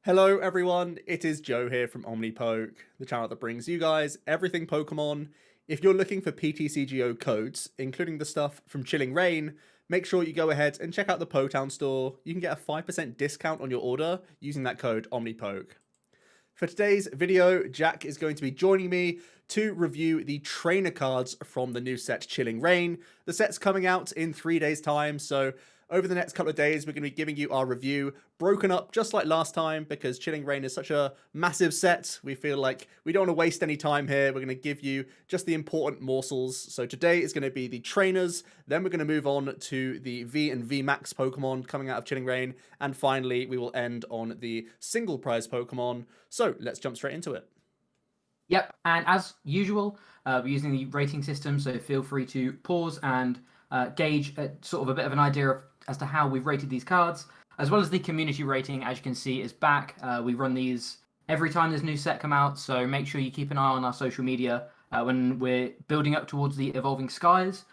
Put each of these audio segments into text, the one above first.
Hello everyone, it is Joe here from Omnipoke, the channel that brings you guys everything Pokemon. If you're looking for PTCGO codes, including the stuff from Chilling Reign, make sure you go ahead and check out the Potown store. You can get a 5% discount on your order using that code Omnipoke. For today's video, Jack is going to be joining me to review the trainer cards from the new set Chilling Reign. The set's coming out in 3 days' time, so over the next couple of days, we're going to be giving you our review, broken up just like last time, because Chilling Reign is such a massive set. We feel like we don't want to waste any time here. We're going to give you just the important morsels. So today is going to be the trainers, then we're going to move on to the V and V Max Pokemon coming out of Chilling Reign, and finally we will end on the single prize Pokemon. So let's jump straight into it. Yep, and as usual, we're using the rating system, so feel free to pause and gauge sort of a bit of an idea as to how we've rated these cards, as well as the community rating. As you can see, is back. We run these every time there's a new set come out, so make sure you keep an eye on our social media when we're building up towards the Evolving Skies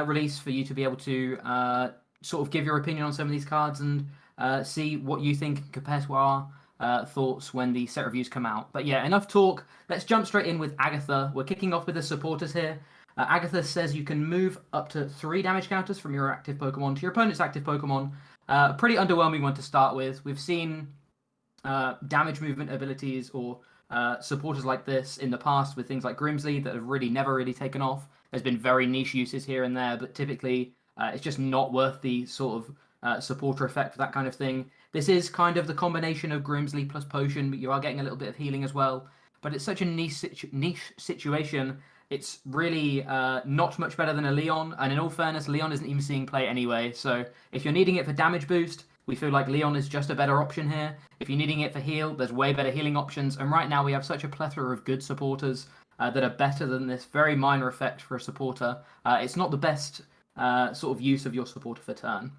release, for you to be able to sort of give your opinion on some of these cards and see what you think compared to our thoughts when the set reviews come out. But yeah, enough talk. Let's jump straight in with Agatha. We're kicking off with the supporters here. Agatha says you can move up to 3 damage counters from your active Pokemon to your opponent's active Pokemon. Pretty underwhelming one to start with. We've seen damage movement abilities or supporters like this in the past with things like Grimsley that have never really taken off. There's been very niche uses here and there, but typically it's just not worth the sort of supporter effect for that kind of thing. This is kind of the combination of Grimsley plus Potion, but you are getting a little bit of healing as well. But it's such a niche situation. It's really not much better than a Leon, and in all fairness, Leon isn't even seeing play anyway. So if you're needing it for damage boost, we feel like Leon is just a better option here. If you're needing it for heal, there's way better healing options, and right now we have such a plethora of good supporters that are better than this very minor effect for a supporter. It's not the best sort of use of your supporter for turn.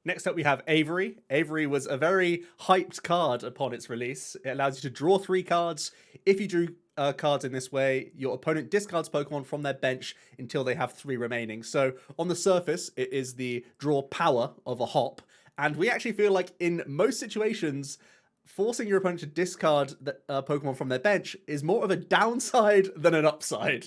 Next up we have Avery. Avery was a very hyped card upon its release. It allows you to draw 3 cards. If you drew cards in this way, your opponent discards Pokemon from their bench until they have 3 remaining. So on the surface, it is the draw power of a hop. And we actually feel like in most situations, forcing your opponent to discard the Pokemon from their bench is more of a downside than an upside.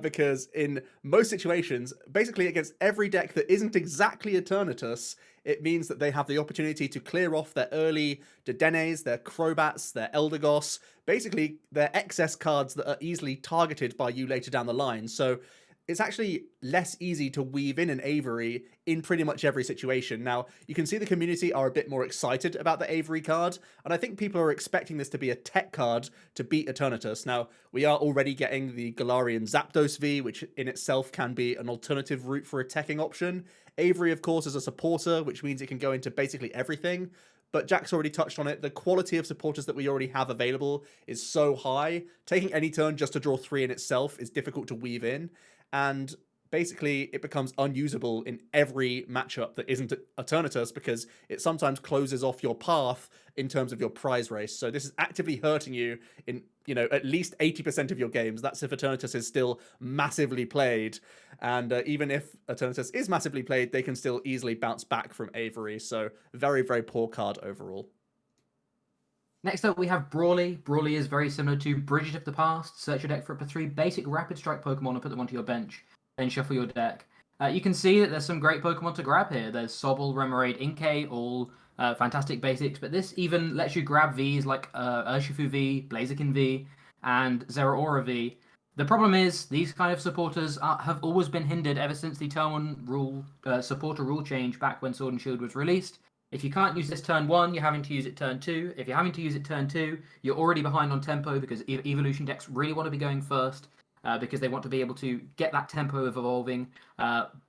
Because in most situations, basically against every deck that isn't exactly Eternatus, it means that they have the opportunity to clear off their early Dedennes, their Crobats, their Eldegoss, basically their excess cards that are easily targeted by you later down the line. So it's actually less easy to weave in an Avery in pretty much every situation. Now, you can see the community are a bit more excited about the Avery card, and I think people are expecting this to be a tech card to beat Eternatus. Now, we are already getting the Galarian Zapdos V, which in itself can be an alternative route for a teching option. Avery, of course, is a supporter, which means it can go into basically everything. But Jack's already touched on it. The quality of supporters that we already have available is so high. Taking any turn just to draw 3 in itself is difficult to weave in. And basically it becomes unusable in every matchup that isn't Eternatus, because it sometimes closes off your path in terms of your prize race. So this is actively hurting you in, at least 80% of your games. That's if Eternatus is still massively played. And even if Eternatus is massively played, they can still easily bounce back from Avery. So very, very poor card overall. Next up, we have Brawly. Brawly is very similar to Bridget of the past. Search your deck for up to 3 basic Rapid Strike Pokemon and put them onto your bench. Then shuffle your deck. You can see that there's some great Pokemon to grab here. There's Siebold, Remoraid, Inkay, all fantastic basics. But this even lets you grab Vs like Urshifu V, Blaziken V, and Zeraora V. The problem is, these kind of supporters have always been hindered ever since the Turn 1 rule, supporter rule change back when Sword and Shield was released. If you can't use this turn 1, you're having to use it turn 2. If you're having to use it turn 2, you're already behind on tempo, because evolution decks really want to be going first, because they want to be able to get that tempo of evolving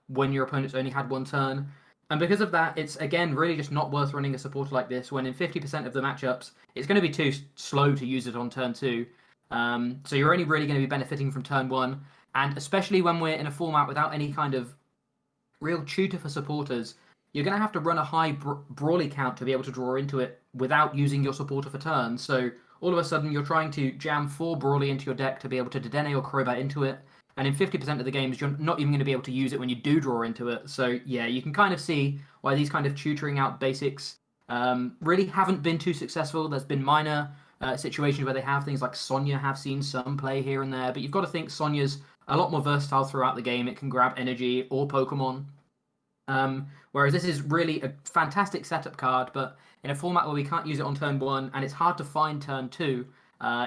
when your opponent's only had 1 turn. And because of that, it's, again, really just not worth running a supporter like this, when in 50% of the matchups, it's going to be too slow to use it on turn 2. So you're only really going to be benefiting from turn 1, and especially when we're in a format without any kind of real tutor for supporters, you're going to have to run a high Brawly count to be able to draw into it without using your supporter for turns. So all of a sudden, you're trying to jam 4 Brawly into your deck to be able to Dedenne or Crobat into it. And in 50% of the games, you're not even going to be able to use it when you do draw into it. So yeah, you can kind of see why these kind of tutoring out basics Really haven't been too successful. There's been minor situations where they have things like Sonya have seen some play here and there, but you've got to think Sonya's a lot more versatile throughout the game. It can grab energy or Pokemon. Whereas this is really a fantastic setup card, but in a format where we can't use it on turn 1 and it's hard to find turn 2,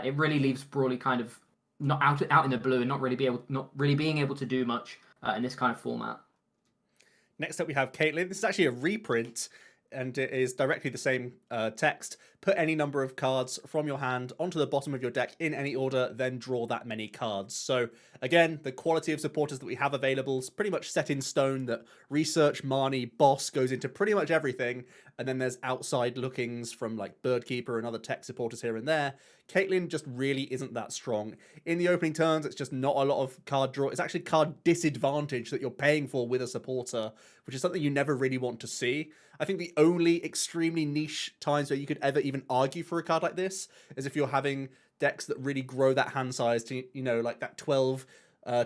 it really leaves Brawly kind of not out in the blue and not really being able to do much in this kind of format. Next up, we have Caitlyn. This is actually a reprint, and it is directly the same text. Put any number of cards from your hand onto the bottom of your deck in any order, then draw that many cards. So again, the quality of supporters that we have available is pretty much set in stone. That Research, Marnie, Boss goes into pretty much everything, and then there's outside lookings from like Birdkeeper and other tech supporters here and there. Caitlyn just really isn't that strong. In the opening turns, it's just not a lot of card draw. It's actually card disadvantage that you're paying for with a supporter, which is something you never really want to see. I think the only extremely niche times where you could ever even argue for a card like this is if you're having decks that really grow that hand size to, you know, like that 12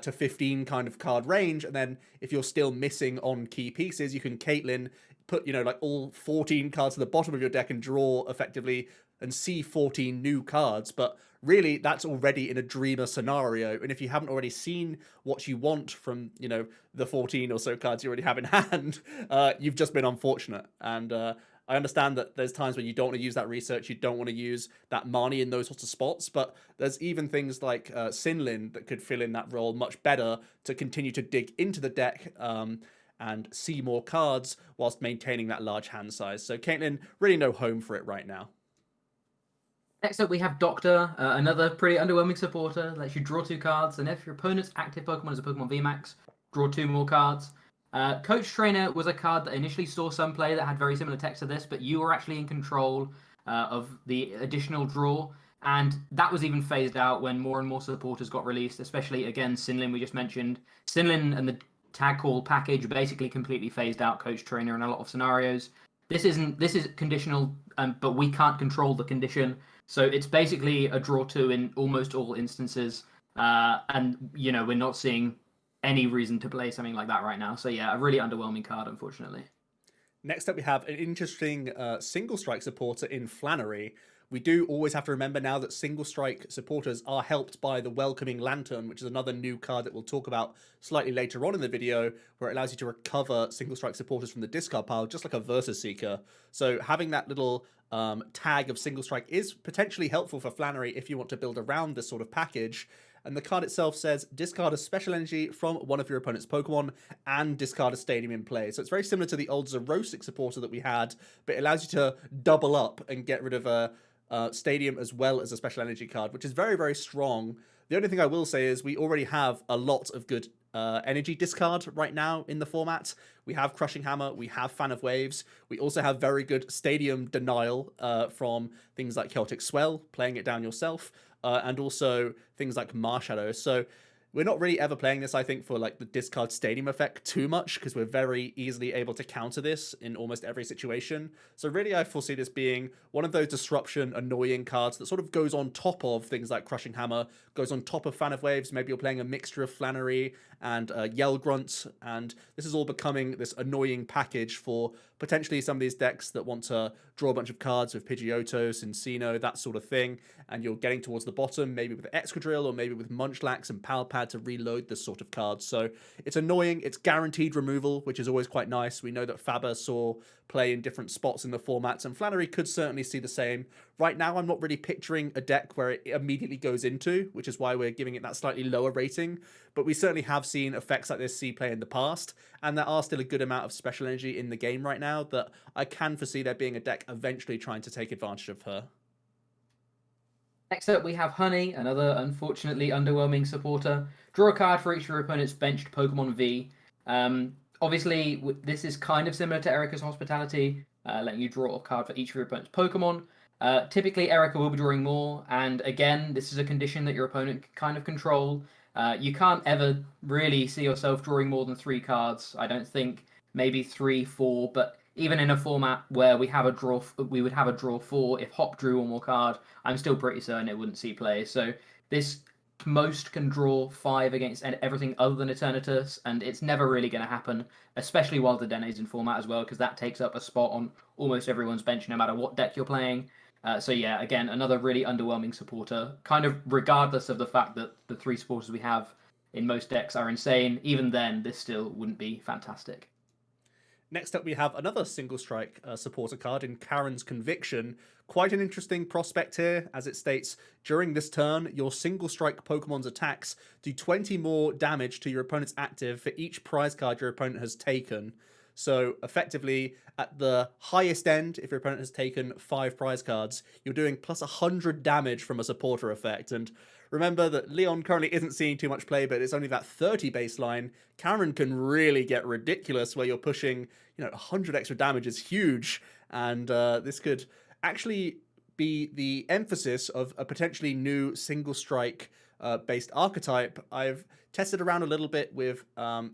to 15 kind of card range. And then if you're still missing on key pieces, you can Caitlyn, put, you know, like all 14 cards to the bottom of your deck and draw effectively and see 14 new cards. But really, that's already in a dreamer scenario. And if you haven't already seen what you want from, you know, the 14 or so cards you already have in hand, you've just been unfortunate. And I understand that there's times when you don't want to use that research, you don't want to use that Marnie in those sorts of spots, but there's even things like Sinlin that could fill in that role much better to continue to dig into the deck and see more cards whilst maintaining that large hand size. So Caitlyn, really no home for it right now. Next up, we have Doctor, another pretty underwhelming supporter. Lets you draw 2 cards, and if your opponent's active Pokemon is a Pokemon VMAX, draw 2 more cards. Coach Trainer was a card that initially saw some play that had very similar text to this, but you were actually in control of the additional draw, and that was even phased out when more and more supporters got released, especially, again, Sinlin we just mentioned. Sinlin and the Tag Call package basically completely phased out Coach Trainer in a lot of scenarios. This is conditional, but we can't control the condition. So it's basically a draw 2 in almost all instances. And, you know, we're not seeing any reason to play something like that right now. So yeah, a really underwhelming card, unfortunately. Next up, we have an interesting single strike supporter in Flannery. We do always have to remember now that single strike supporters are helped by the Welcoming Lantern, which is another new card that we'll talk about slightly later on in the video, where it allows you to recover single strike supporters from the discard pile, just like a Versus Seeker. So having that little tag of single strike is potentially helpful for Flannery if you want to build around this sort of package. And the card itself says, discard a special energy from one of your opponent's Pokemon and discard a Stadium in play. So it's very similar to the old Zerosic supporter that we had, but it allows you to double up and get rid of a Stadium as well as a special energy card, which is very, very strong. The only thing I will say is we already have a lot of good energy discard right now in the format. We have Crushing Hammer, we have Fan of Waves, we also have very good Stadium denial from things like Celtic Swell, playing it down yourself, and also things like Marshadow. So we're not really ever playing this, I think, for like the discard Stadium effect too much, because we're very easily able to counter this in almost every situation. So really, I foresee this being one of those disruption, annoying cards that sort of goes on top of things like Crushing Hammer, goes on top of Fan of Waves. Maybe you're playing a mixture of Flannery and Yell Grunt, and this is all becoming this annoying package for potentially some of these decks that want to draw a bunch of cards with Pidgeotto, Cincino, that sort of thing, and you're getting towards the bottom, maybe with Excadrill or maybe with Munchlax and Palpad to reload this sort of cards. So it's annoying. It's guaranteed removal, which is always quite nice. We know that Faber saw play in different spots in the formats, and Flannery could certainly see the same. Right now, I'm not really picturing a deck where it immediately goes into, which is why we're giving it that slightly lower rating, but we certainly have seen effects like this see play in the past, and there are still a good amount of special energy in the game right now that I can foresee there being a deck eventually trying to take advantage of her. Next up, we have Honey, another unfortunately underwhelming supporter. Draw a card for each of your opponent's benched Pokemon V. Obviously, this is kind of similar to Erica's Hospitality, letting you draw a card for each of your opponent's Pokemon. Typically, Erica will be drawing more, and again, this is a condition that your opponent can kind of control. You can't ever really see yourself drawing more than 3 cards. I don't think, maybe 3, 4, but even in a format where we have a draw, we would have a draw 4 if Hop drew one more card. I'm still pretty certain it wouldn't see play. So this most can draw 5 against everything other than Eternatus, and it's never really going to happen, especially while the Dyna is in format as well, because that takes up a spot on almost everyone's bench, no matter what deck you're playing. So yeah, again, another really underwhelming supporter, kind of regardless of the fact that the 3 supporters we have in most decks are insane. Even then, this still wouldn't be fantastic. Next up, we have another single strike supporter card in Karen's Conviction. Quite an interesting prospect here, as it states, during this turn, your single strike Pokemon's attacks do 20 more damage to your opponent's active for each prize card your opponent has taken. So effectively, at the highest end, if your opponent has taken 5 prize cards, you're doing plus 100 damage from a supporter effect. And remember that Leon currently isn't seeing too much play, but it's only that 30 baseline. Karen can really get ridiculous, where you're pushing, 100 extra damage is huge. And this could actually be the emphasis of a potentially new single strike based archetype. I've tested around a little bit with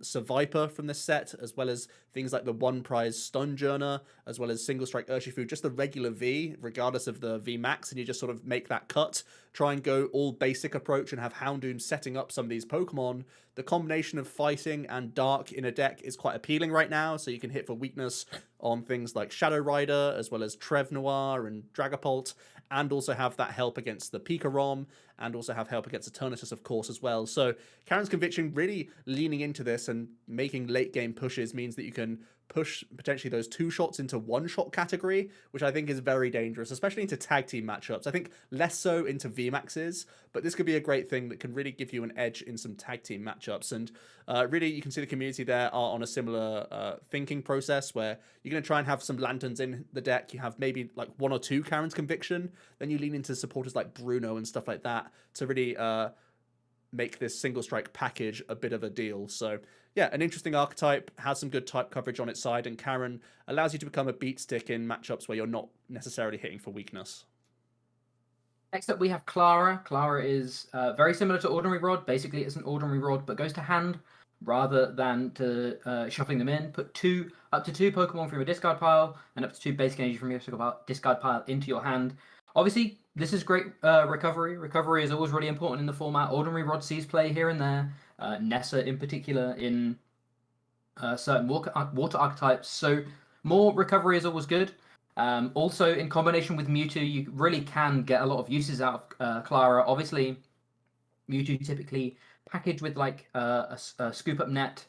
Survivor from this set, as well as things like the one prize Stunjourner, as well as single strike Urshifu, just the regular V, regardless of the V max, and you just sort of make that cut, try and go all basic approach and have Houndoom setting up some of these Pokemon. The combination of fighting and dark in a deck is quite appealing right now, so you can hit for weakness on things like Shadow Rider, as well as Trev Noir and Dragapult, and also have that help against the Pika ROM, and also have help against Eternatus, of course, as well. So Karen's Conviction really leaning into this and making late game pushes means that you can push potentially those 2 shots into 1 shot category, which I think is very dangerous, especially into tag team matchups. I think less so into VMAXs, but this could be a great thing that can really give you an edge in some tag team matchups. And really, you can see the community there are on a similar thinking process, where you're going to try and have some lanterns in the deck. You have maybe like 1 or 2 Karen's Conviction, then you lean into supporters like Bruno and stuff like that to really make this single strike package a bit of a deal. So yeah, an interesting archetype, has some good type coverage on its side, and Karen allows you to become a beat stick in matchups where you're not necessarily hitting for weakness. Next up, we have Klara. Klara is very similar to Ordinary Rod. Basically, it's an Ordinary Rod, but goes to hand rather than to shuffling them in. Put up to two Pokemon from your discard pile and up to 2 basic energy from your discard pile into your hand. Obviously, this is great recovery. Recovery is always really important in the format. Ordinary Rod sees play here and there. Nessa in particular in certain water archetypes. So more recovery is always good. Also, in combination with Mewtwo, you really can get a lot of uses out of Klara. Obviously, Mewtwo typically packaged with like a scoop up net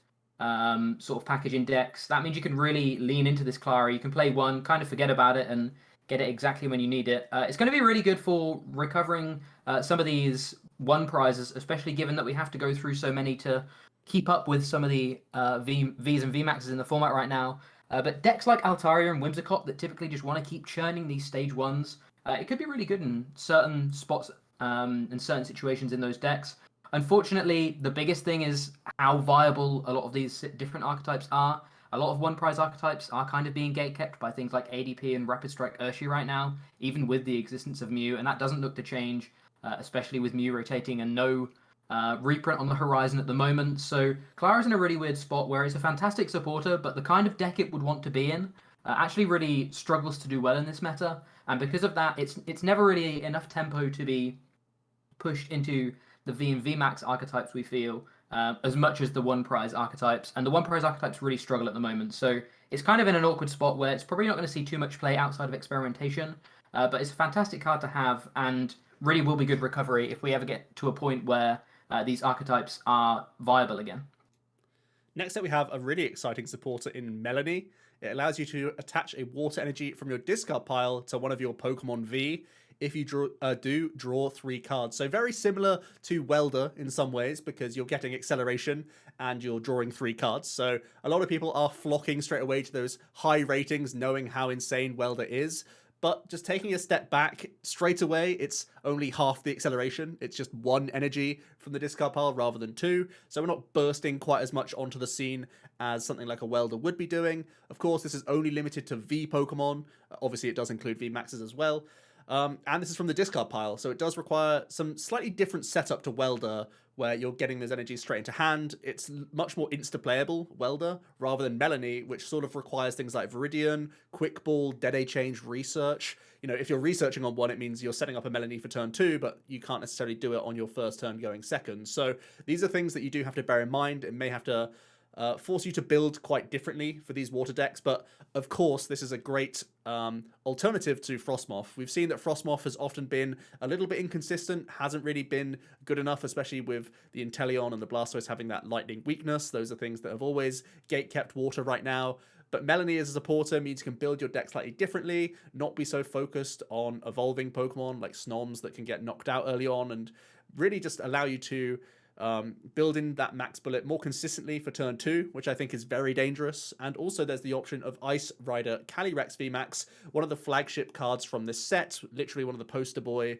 sort of package index. That means you can really lean into this Klara. You can play one, kind of forget about it, and get it exactly when you need it. It's going to be really good for recovering some of these 1 prizes, especially given that we have to go through so many to keep up with some of the Vs and Vmaxes in the format right now. But decks like Altaria and Whimsicott that typically just want to keep churning these stage 1s, it could be really good in certain spots and certain situations in those decks. Unfortunately, the biggest thing is how viable a lot of these different archetypes are. A lot of 1 prize archetypes are kind of being gatekept by things like ADP and Rapid Strike Urshi right now, even with the existence of Mew, and that doesn't look to change, especially with Mew rotating and no reprint on the horizon at the moment. So Klara's in a really weird spot where it's a fantastic supporter, but the kind of deck it would want to be in actually really struggles to do well in this meta, and because of that, it's never really enough tempo to be pushed into the V and VMAX archetypes, we feel, as much as the 1 prize archetypes, and the 1 prize archetypes really struggle at the moment. So it's kind of in an awkward spot where it's probably not going to see too much play outside of experimentation, but it's a fantastic card to have, and really will be good recovery if we ever get to a point where these archetypes are viable again. Next up, we have a really exciting supporter in Melony. It allows you to attach a water energy from your discard pile to one of your Pokemon V if you draw 3 cards. So very similar to Welder in some ways, because you're getting acceleration and you're drawing 3 cards. So a lot of people are flocking straight away to those high ratings, knowing how insane Welder is. But just taking a step back, straight away, it's only half the acceleration. It's just 1 energy from the discard pile rather than 2. So we're not bursting quite as much onto the scene as something like a Welder would be doing. Of course, this is only limited to V Pokemon. Obviously, it does include V Maxes as well. And this is from the discard pile, so it does require some slightly different setup to Welder, where you're getting those energies straight into hand. It's much more insta-playable, Welder, rather than Melony, which sort of requires things like Viridian, Quick Ball, Dead Change, Research. You know, if you're researching on one, it means you're setting up a Melony for turn 2, but you can't necessarily do it on your first turn going second. So these are things that you do have to bear in mind. It may have to force you to build quite differently for these water decks, but of course this is a great alternative to Frostmoth. We've seen that Frostmoth has often been a little bit inconsistent, hasn't really been good enough, especially with the Inteleon and the Blastoise having that lightning weakness. Those are things that have always gate-kept water right now. But Melony as a supporter means you can build your deck slightly differently, not be so focused on evolving Pokemon like Snoms that can get knocked out early on, and really just allow you to build in that max bullet more consistently for turn 2, which I think is very dangerous. And also there's the option of Ice Rider Calyrex VMAX, one of the flagship cards from this set, literally one of the poster boy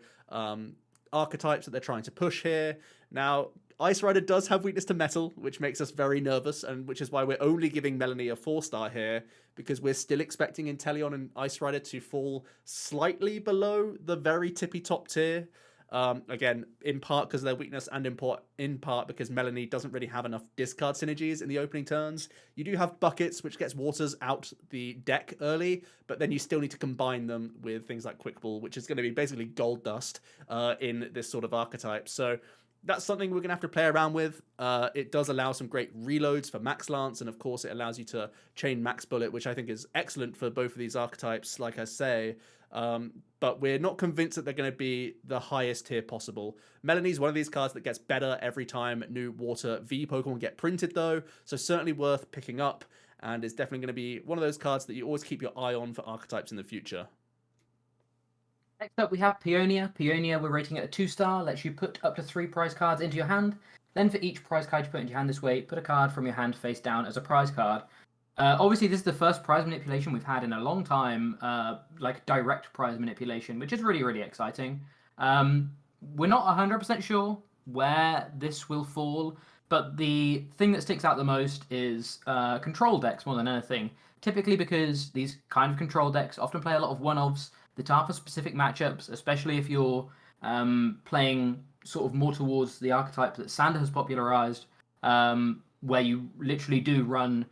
archetypes that they're trying to push here. Now, Ice Rider does have weakness to metal, which makes us very nervous, and which is why we're only giving Melony a 4-star here, because we're still expecting Inteleon and Ice Rider to fall slightly below the very tippy top tier. Again, in part because of their weakness, and in part because Melony doesn't really have enough discard synergies in the opening turns. You do have Buckets, which gets Waters out the deck early, but then you still need to combine them with things like Quick Ball, which is going to be basically gold dust in this sort of archetype. So that's something we're going to have to play around with. It does allow some great reloads for Max Lance, and of course it allows you to chain Max Bullet, which I think is excellent for both of these archetypes, like I say. But we're not convinced that they're going to be the highest tier possible. Melony is one of these cards that gets better every time new Water V Pokemon get printed, though, so certainly worth picking up, and is definitely going to be one of those cards that you always keep your eye on for archetypes in the future. Next up, we have Peonia. Peonia, we're rating it a 2-star, lets you put up to 3 prize cards into your hand. Then for each prize card you put into your hand this way, put a card from your hand face down as a prize card. Obviously, this is the first prize manipulation we've had in a long time, like direct prize manipulation, which is really, really exciting. We're not 100% sure where this will fall, but the thing that sticks out the most is control decks more than anything. Typically because these kind of control decks often play a lot of one-offs that are for specific matchups, especially if you're playing sort of more towards the archetype that Sander has popularized, where you literally do run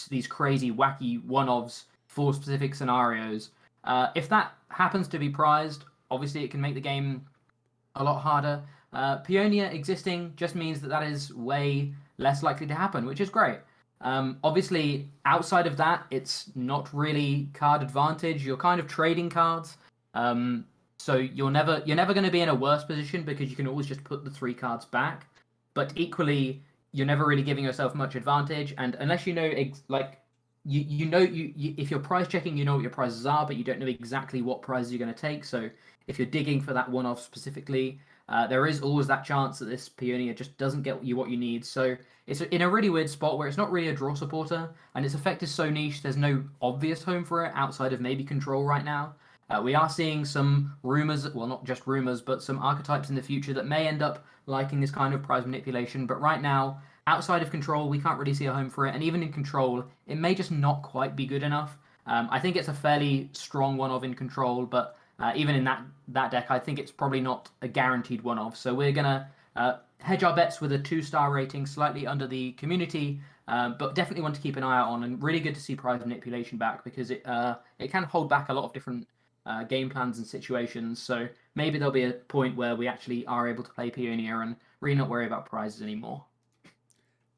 these crazy, wacky one-offs for specific scenarios. If that happens to be prized, obviously it can make the game a lot harder. Peonia existing just means that is way less likely to happen, which is great. Obviously, outside of that, it's not really card advantage. You're kind of trading cards. So you're never going to be in a worse position because you can always just put the 3 cards back. But equally, you're never really giving yourself much advantage, and unless you know if you're prize checking, you know what your prizes are, but you don't know exactly what prizes you're going to take. So if you're digging for that one-off specifically, there is always that chance that this Peonia just doesn't get you what you need. So it's in a really weird spot where it's not really a draw supporter, and its effect is so niche. There's no obvious home for it outside of maybe control right now. We are seeing some rumors, well, not just rumors, but some archetypes in the future that may end up liking this kind of prize manipulation. But right now, outside of control, we can't really see a home for it. And even in control, it may just not quite be good enough. I think it's a fairly strong one-of in control, but even in that deck, I think it's probably not a guaranteed one-of. So we're going to hedge our bets with a 2-star rating, slightly under the community, but definitely want to keep an eye out on. And really good to see prize manipulation back, because it can hold back a lot of different game plans and situations. So maybe there'll be a point where we actually are able to play Peonia and really not worry about prizes anymore.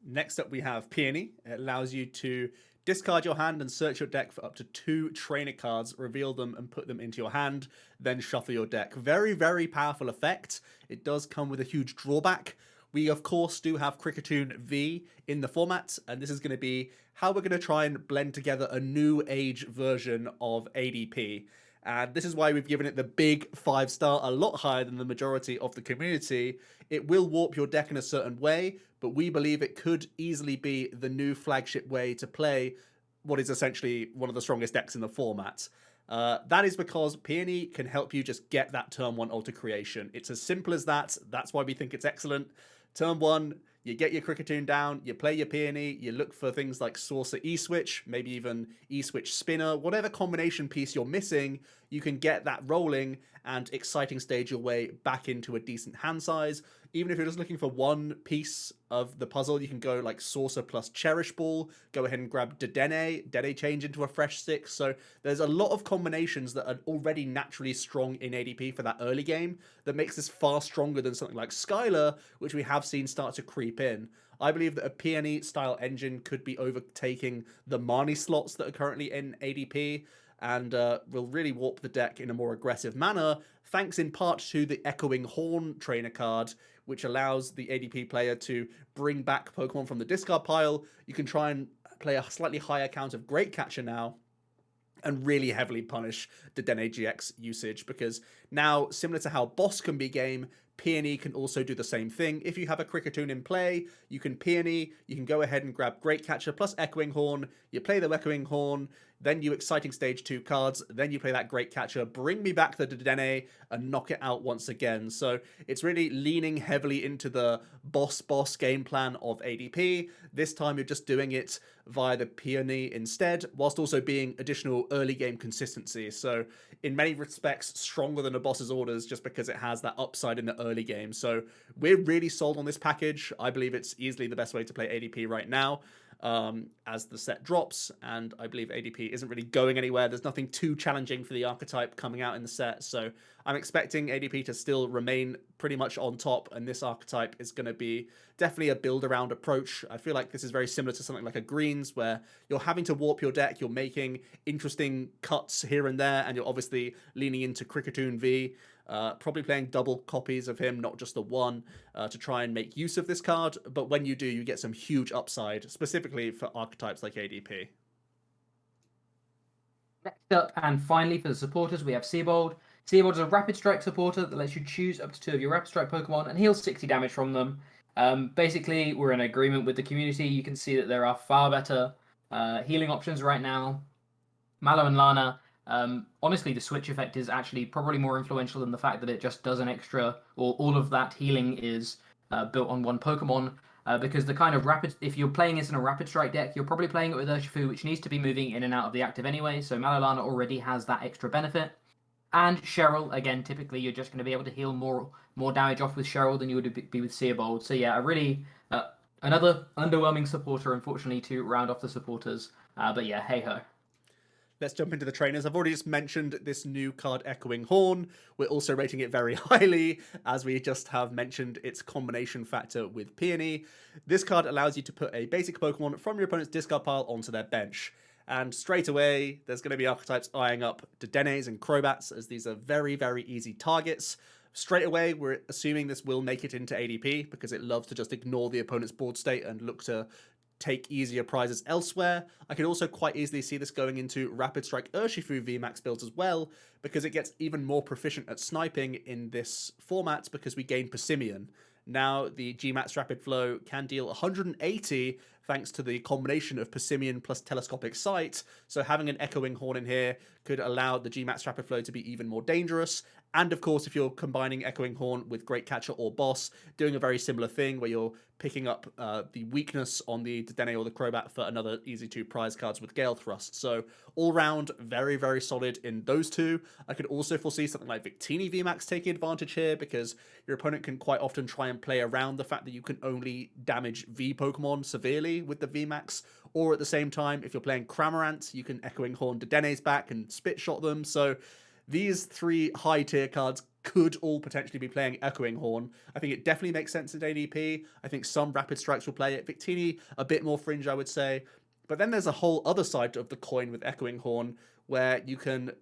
Next up, we have Peony. It allows you to discard your hand and search your deck for up to 2 trainer cards, reveal them and put them into your hand, then shuffle your deck. Very, very powerful effect. It does come with a huge drawback. We, of course, do have Kricketune V in the format, and this is going to be how we're going to try and blend together a new age version of ADP. And this is why we've given it the big 5-star, a lot higher than the majority of the community. It will warp your deck in a certain way, but we believe it could easily be the new flagship way to play what is essentially one of the strongest decks in the format. That is because Peony can help you just get that turn 1 alter creation. It's as simple as that. That's why we think it's excellent. Turn 1, You get your Cricketune down, you play your Peony, you look for things like Saucer E-Switch, maybe even E-Switch Spinner, whatever combination piece you're missing, you can get that rolling and exciting stage your way back into a decent hand size. Even if you're just looking for one piece of the puzzle, you can go like Saucer plus Cherish Ball, go ahead and grab Dene change into a fresh 6. So there's a lot of combinations that are already naturally strong in ADP for that early game that makes this far stronger than something like Skylar, which we have seen start to creep in. I believe that a Peony style engine could be overtaking the Marnie slots that are currently in ADP and will really warp the deck in a more aggressive manner, thanks in part to the Echoing Horn trainer card, which allows the ADP player to bring back Pokemon from the discard pile. You can try and play a slightly higher count of Great Catcher now, and really heavily punish the Dene GX usage, because now, similar to how Boss can be game, Peony can also do the same thing. If you have a Cricketune in play, you can Peony, you can go ahead and grab Great Catcher plus Echoing Horn, you play the Echoing Horn, then you exciting stage 2 cards, then you play that Great Catcher, bring me back the Dene, and knock it out once again. So it's really leaning heavily into the boss game plan of ADP. This time you're just doing it via the Peony instead, whilst also being additional early game consistency. So in many respects, stronger than a boss's orders, just because it has that upside in the early game. So we're really sold on this package. I believe it's easily the best way to play ADP right now. As the set drops, and I believe ADP isn't really going anywhere. There's nothing too challenging for the archetype coming out in the set, so I'm expecting ADP to still remain pretty much on top, and this archetype is going to be definitely a build-around approach. I feel like this is very similar to something like a Greens, where you're having to warp your deck, you're making interesting cuts here and there, and you're obviously leaning into Cricketune V, probably playing double copies of him, not just the one, to try and make use of this card. But when you do, you get some huge upside, specifically for archetypes like ADP. Next up, and finally for the supporters, we have Siebold. Siebold is a Rapid Strike supporter that lets you choose up to 2 of your Rapid Strike Pokemon and heal 60 damage from them. Basically, we're in agreement with the community. You can see that there are far better healing options right now. Mallow and Lana. Honestly, the switch effect is actually probably more influential than the fact that it just does an extra, or all of that healing is built on one Pokemon. Because the kind of if you're playing this in a Rapid Strike deck, you're probably playing it with Urshifu, which needs to be moving in and out of the active anyway, so Malolana already has that extra benefit. And Cheryl, again, typically you're just going to be able to heal more damage off with Cheryl than you would be with Siebold. So yeah, a really another underwhelming supporter, unfortunately, to round off the supporters. But yeah, hey-ho. Let's jump into the trainers. I've already just mentioned this new card, Echoing Horn. We're also rating it very highly, as we just have mentioned its combination factor with Peony. This card allows you to put a basic Pokemon from your opponent's discard pile onto their bench. And straight away, there's going to be archetypes eyeing up Dedenes and Crobats, as these are very, very easy targets. Straight away, we're assuming this will make it into ADP, because it loves to just ignore the opponent's board state and look to take easier prizes elsewhere. I can also quite easily see this going into Rapid Strike Urshifu VMAX builds as well, because it gets even more proficient at sniping in this format because we gain Persimmon. Now the Gmax Rapid Flow can deal 180 thanks to the combination of Persimmon plus Telescopic Sight, so having an Echoing Horn in here could allow the Gmax Rapid Flow to be even more dangerous. And of course, if you're combining Echoing Horn with Great Catcher or Boss, doing a very similar thing where you're picking up the weakness on the Dedenne or the Crobat for another easy 2 prize cards with Gale Thrust. So all round, very, very solid in those two. I could also foresee something like Victini VMAX taking advantage here, because your opponent can quite often try and play around the fact that you can only damage V Pokemon severely with the VMAX, or at the same time, if you're playing Cramorant, you can Echoing Horn Dedenne's back and Spit Shot them. So these 3 high tier cards could all potentially be playing Echoing Horn. I think it definitely makes sense in ADP. I think some Rapid Strikes will play it. Victini, a bit more fringe, I would say. But then there's a whole other side of the coin with Echoing Horn, where you can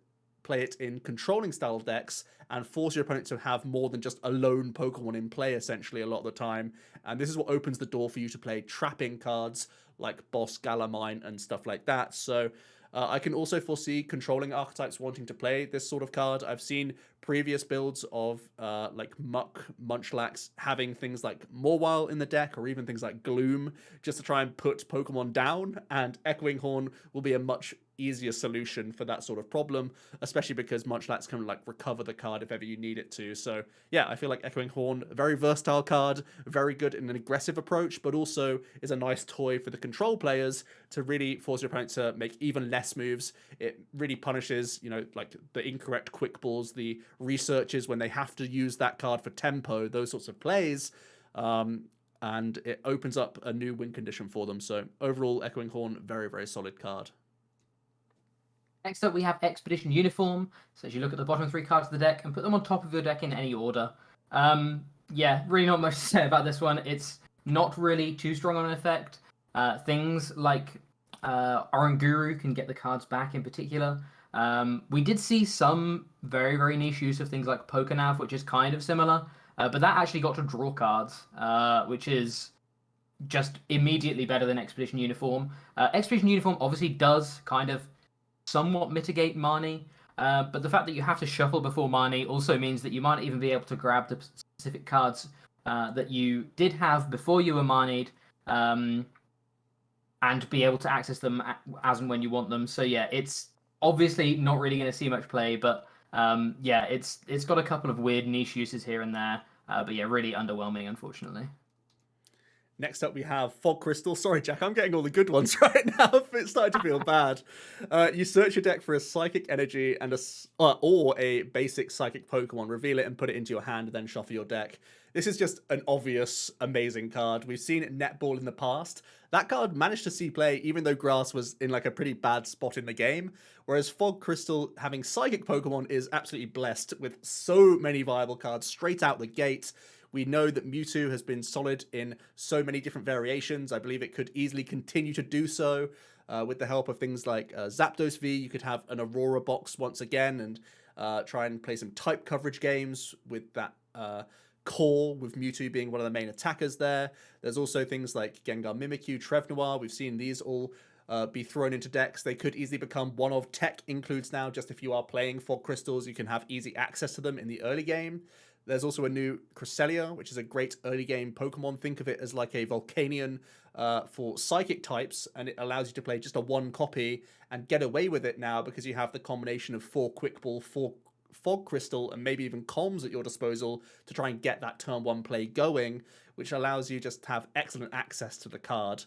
play it in controlling style decks and force your opponent to have more than just a lone Pokemon in play, essentially, a lot of the time. And this is what opens the door for you to play trapping cards like Boss, Galamine, and stuff like that. So I can also foresee controlling archetypes wanting to play this sort of card. I've seen previous builds of like Muck, Munchlax having things like Mawile in the deck, or even things like Gloom, just to try and put Pokemon down, and Echoing Horn will be a much easier solution for that sort of problem, especially because Munchlax can like recover the card if ever you need it to. So yeah, I feel like Echoing Horn, a very versatile card, very good in an aggressive approach, but also is a nice toy for the control players to really force your opponent to make even less moves. It really punishes, like the incorrect quick balls, the researches when they have to use that card for tempo, those sorts of plays. And it opens up a new win condition for them. So overall, Echoing Horn, very, very solid card. Next up, we have Expedition Uniform. So as you look at the bottom 3 cards of the deck and put them on top of your deck in any order. Yeah, really not much to say about this one. It's not really too strong on an effect. Things like Oranguru can get the cards back in particular. We did see some very, very niche use of things like Pokenav, which is kind of similar. But that actually got to draw cards, which is just immediately better than Expedition Uniform. Expedition Uniform obviously does kind of somewhat mitigate Marnie, but the fact that you have to shuffle before Marnie also means that you might even be able to grab the specific cards that you did have before you were Marnied, and be able to access them as and when you want them. So yeah, it's obviously not really going to see much play, but yeah, it's got a couple of weird niche uses here and there. But yeah, really underwhelming, unfortunately. Next up, we have Fog Crystal. Sorry, Jack, I'm getting all the good ones right now. It's starting to feel bad. You search your deck for a Psychic Energy and or a basic Psychic Pokemon. Reveal it and put it into your hand, and then shuffle your deck. This is just an obvious, amazing card. We've seen it Netball in the past. That card managed to see play, even though Grass was in like a pretty bad spot in the game. Whereas Fog Crystal, having Psychic Pokemon, is absolutely blessed with so many viable cards straight out the gate. We know that Mewtwo has been solid in so many different variations. I believe it could easily continue to do so. With the help of things like Zapdos V, you could have an Aurora box once again and try and play some type coverage games with that core, with Mewtwo being one of the main attackers there. There's also things like Gengar Mimikyu, Trevnoir. We've seen these all be thrown into decks. They could easily become one of tech includes now, just if you are playing Fog Crystals, you can have easy access to them in the early game. There's also a new Cresselia, which is a great early game Pokemon. Think of it as like a Volcanion for psychic types, and it allows you to play just a 1 copy and get away with it now because you have the combination of 4 Quick Ball, 4 Fog Crystal, and maybe even Comms at your disposal to try and get that turn 1 play going, which allows you just to have excellent access to the card.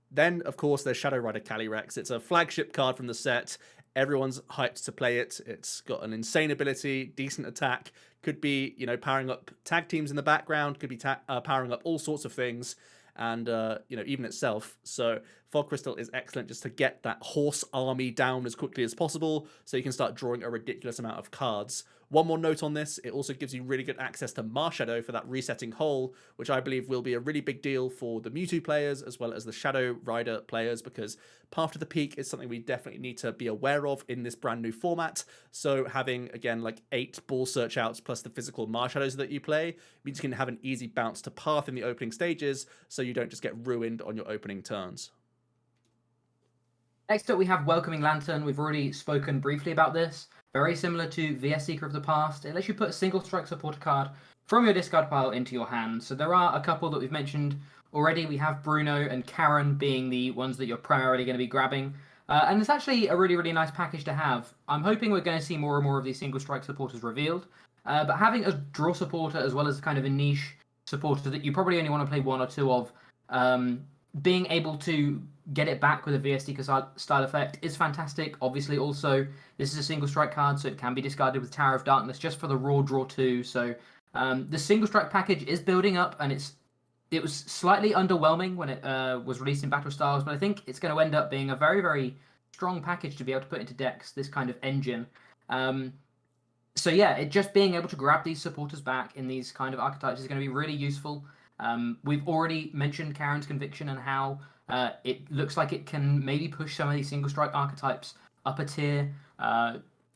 Then, of course, there's Shadow Rider Calyrex. It's a flagship card from the set. Everyone's hyped to play it. It's got an insane ability, decent attack, could be, powering up tag teams in the background, could be powering up all sorts of things, and, even itself. So Fog Crystal is excellent just to get that horse army down as quickly as possible so you can start drawing a ridiculous amount of cards. One more note on this, it also gives you really good access to Marshadow for that resetting hole, which I believe will be a really big deal for the Mewtwo players as well as the Shadow Rider players, because Path to the Peak is something we definitely need to be aware of in this brand new format. So having, again, like 8 ball search outs plus the physical Marshadows that you play means you can have an easy bounce to Path in the opening stages so you don't just get ruined on your opening turns. Next up, we have Welcoming Lantern. We've already spoken briefly about this. Very similar to VS Seeker of the past. It lets you put a single strike supporter card from your discard pile into your hand. So there are a couple that we've mentioned already. We have Bruno and Karen being the ones that you're primarily going to be grabbing. And it's actually a really, really nice package to have. I'm hoping we're going to see more and more of these single strike supporters revealed. But having a draw supporter as well as kind of a niche supporter that you probably only want to play 1 or 2 of, being able to get it back with a VS Seeker style effect is fantastic. Obviously, also, this is a single strike card, so it can be discarded with Tower of Darkness just for the raw draw 2. So the single strike package is building up, and it was slightly underwhelming when it was released in Battle Styles, but I think it's going to end up being a very, very strong package to be able to put into decks, this kind of engine. So yeah, it just being able to grab these supporters back in these kind of archetypes is going to be really useful. We've already mentioned Karen's Conviction and how it looks like it can maybe push some of these single strike archetypes up a tier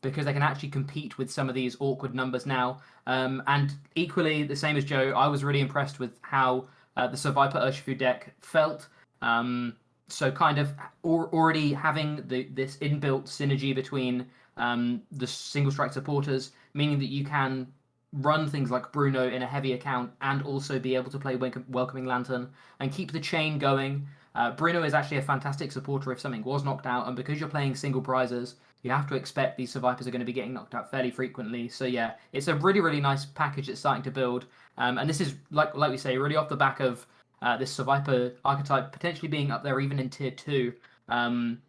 because they can actually compete with some of these awkward numbers now. And equally, the same as Joe, I was really impressed with how the Survivor Urshifu deck felt. So kind of already having this inbuilt synergy between the single strike supporters, meaning that you can run things like Bruno in a heavy account and also be able to play Welcoming Lantern and keep the chain going. Bruno is actually a fantastic supporter if something was knocked out, and because you're playing single prizes, you have to expect these survivors are going to be getting knocked out fairly frequently. So yeah, it's a really, really nice package that's starting to build. And this is, like we say, really off the back of this survivor archetype potentially being up there even in tier 2.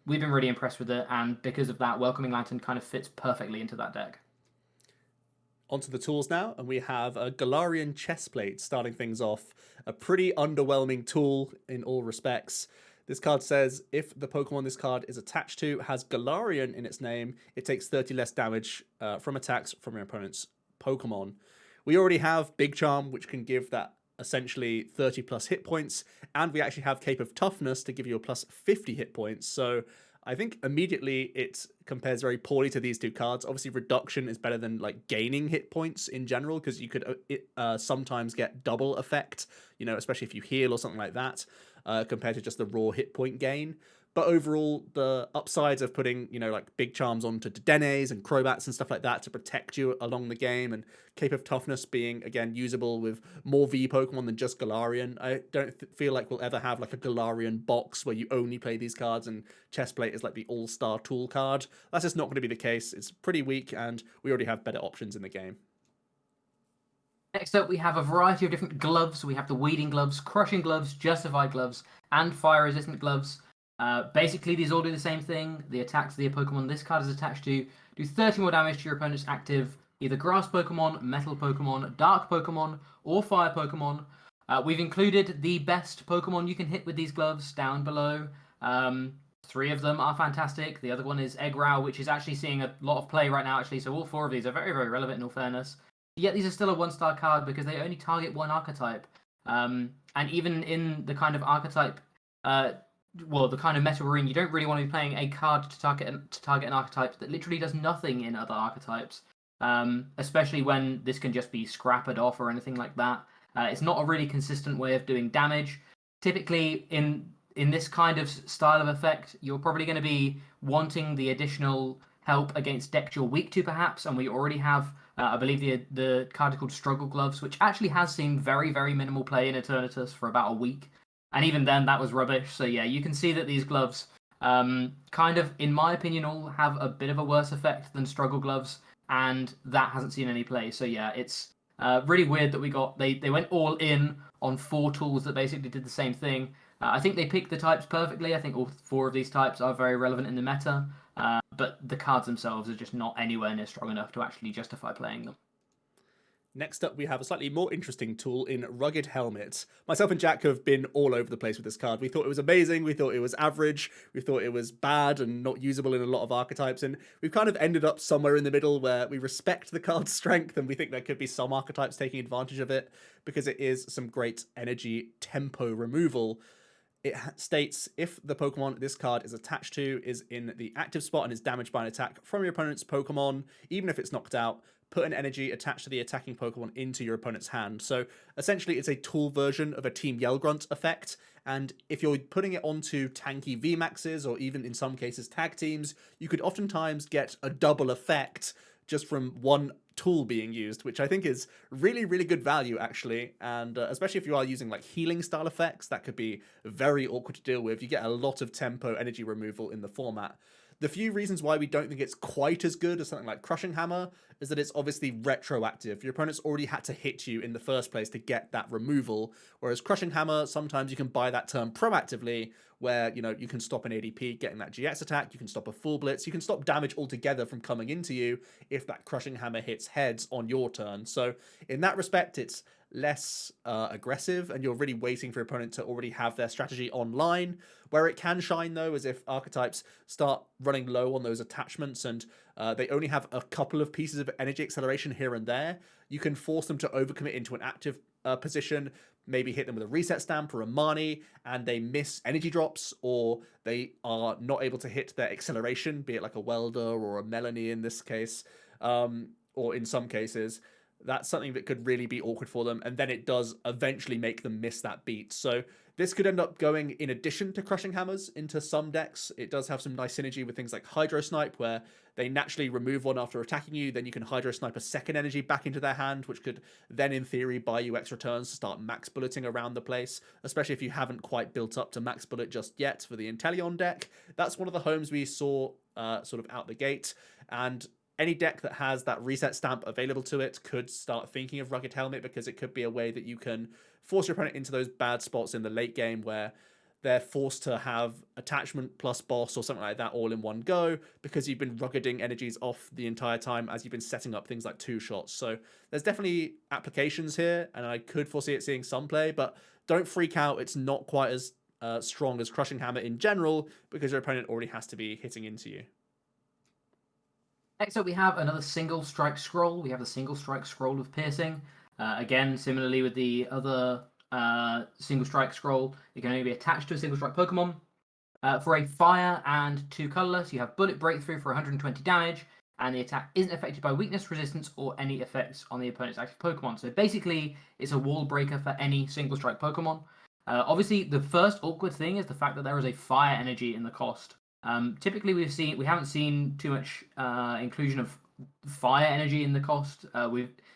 We've been really impressed with it, and because of that, Welcoming Lantern kind of fits perfectly into that deck. Onto the tools now, and we have a Galarian Chestplate starting things off. A pretty underwhelming tool in all respects. This card says if the Pokemon this card is attached to has Galarian in its name, it takes 30 less damage from attacks from your opponent's Pokemon. We already have Big Charm, which can give that essentially 30 plus hit points, and we actually have Cape of Toughness to give you a plus 50 hit points. So I think immediately it compares very poorly to these two cards. Obviously, reduction is better than like gaining hit points in general, because you could sometimes get double effect, especially if you heal or something like that, compared to just the raw hit point gain. But overall, the upsides of putting, like Big Charms onto Denes and Crobats and stuff like that to protect you along the game, and Cape of Toughness being, again, usable with more V Pokemon than just Galarian. I don't feel like we'll ever have like a Galarian box where you only play these cards and Chestplate is like the all-star tool card. That's just not going to be the case. It's pretty weak, and we already have better options in the game. Next up, we have a variety of different gloves. We have the Weeding Gloves, Crushing Gloves, Justified Gloves, and Fire-Resistant Gloves. Basically, these all do the same thing. The attacks the Pokemon this card is attached to do 30 more damage to your opponent's active either Grass Pokemon, Metal Pokemon, Dark Pokemon, or Fire Pokemon. We've included the best Pokemon you can hit with these gloves down below. 3 of them are fantastic. The other one is Eggrow, which is actually seeing a lot of play right now, actually. So all 4 of these are very, very relevant in all fairness. Yet these are still a 1-star card because they only target one archetype. And even in the kind of archetype, the kind of meta we're in, you don't really want to be playing a card to target an archetype that literally does nothing in other archetypes. Especially when this can just be scrappered off or anything like that. It's not a really consistent way of doing damage. Typically, in this kind of style of effect, you're probably going to be wanting the additional help against decks you're weak to, perhaps, and we already have, I believe, the card called Struggle Gloves, which actually has seen very, very minimal play in Eternatus for about a week, and even then, that was rubbish. So yeah, you can see that these gloves, kind of, in my opinion, all have a bit of a worse effect than Struggle Gloves, and that hasn't seen any play. So yeah, it's really weird that they went all in on 4 tools that basically did the same thing. I think they picked the types perfectly. I think all 4 of these types are very relevant in the meta, but the cards themselves are just not anywhere near strong enough to actually justify playing them. Next up, we have a slightly more interesting tool in Rugged Helmet. Myself and Jack have been all over the place with this card. We thought it was amazing, we thought it was average, we thought it was bad and not usable in a lot of archetypes, and we've kind of ended up somewhere in the middle where we respect the card's strength and we think there could be some archetypes taking advantage of it because it is some great energy tempo removal. It states if the Pokemon this card is attached to is in the active spot and is damaged by an attack from your opponent's Pokemon, even if it's knocked out, put an energy attached to the attacking Pokemon into your opponent's hand. So essentially it's a tool version of a Team Yell Grunt effect, and if you're putting it onto tanky VMAXs or even in some cases tag teams, you could oftentimes get a double effect just from one tool being used, which I think is really, really good value, actually. And especially if you are using like healing style effects, that could be very awkward to deal with. You get a lot of tempo energy removal in the format. The few reasons why we don't think it's quite as good as something like Crushing Hammer is that it's obviously retroactive. Your opponent's already had to hit you in the first place to get that removal, whereas Crushing Hammer, sometimes you can buy that turn proactively, where, you can stop an ADP getting that GX attack, you can stop a full blitz, you can stop damage altogether from coming into you if that Crushing Hammer hits heads on your turn. So in that respect, it's less aggressive, and you're really waiting for your opponent to already have their strategy online. Where it can shine, though, is if archetypes start running low on those attachments and they only have a couple of pieces of energy acceleration here and there, you can force them to overcommit into an active position, maybe hit them with a reset stamp or a Mani, and they miss energy drops, or they are not able to hit their acceleration, be it like a Welder or a Melony in this case, or in some cases. that's something that could really be awkward for them, and then it does eventually make them miss that beat. So this could end up going in addition to Crushing Hammers into some decks. It does have some nice synergy with things like Hydro Snipe, where they naturally remove one after attacking you, then you can Hydro Snipe a second energy back into their hand, which could then in theory buy you extra turns to start max bulleting around the place, especially if you haven't quite built up to max bullet just yet for the Inteleon deck. That's one of the homes we saw sort of out the gate, and any deck that has that reset stamp available to it could start thinking of Rugged Helmet, because it could be a way that you can force your opponent into those bad spots in the late game where they're forced to have attachment plus boss or something like that all in one go, because you've been ruggeding energies off the entire time as you've been setting up things like two shots. So there's definitely applications here, and I could foresee it seeing some play, but don't freak out. It's not quite as strong as Crushing Hammer in general, because your opponent already has to be hitting into you. Next up, we have another single strike scroll. We have the single strike scroll of piercing. Again, similarly with the other single strike scroll, it can only be attached to a single strike Pokemon. For a fire and 2 colorless, you have bullet breakthrough for 120 damage, and the attack isn't affected by weakness, resistance, or any effects on the opponent's active Pokemon. So basically, it's a wall breaker for any single strike Pokemon. Obviously, the first awkward thing is the fact that there is a fire energy in the cost. Typically, we haven't seen too much inclusion of fire energy in the cost.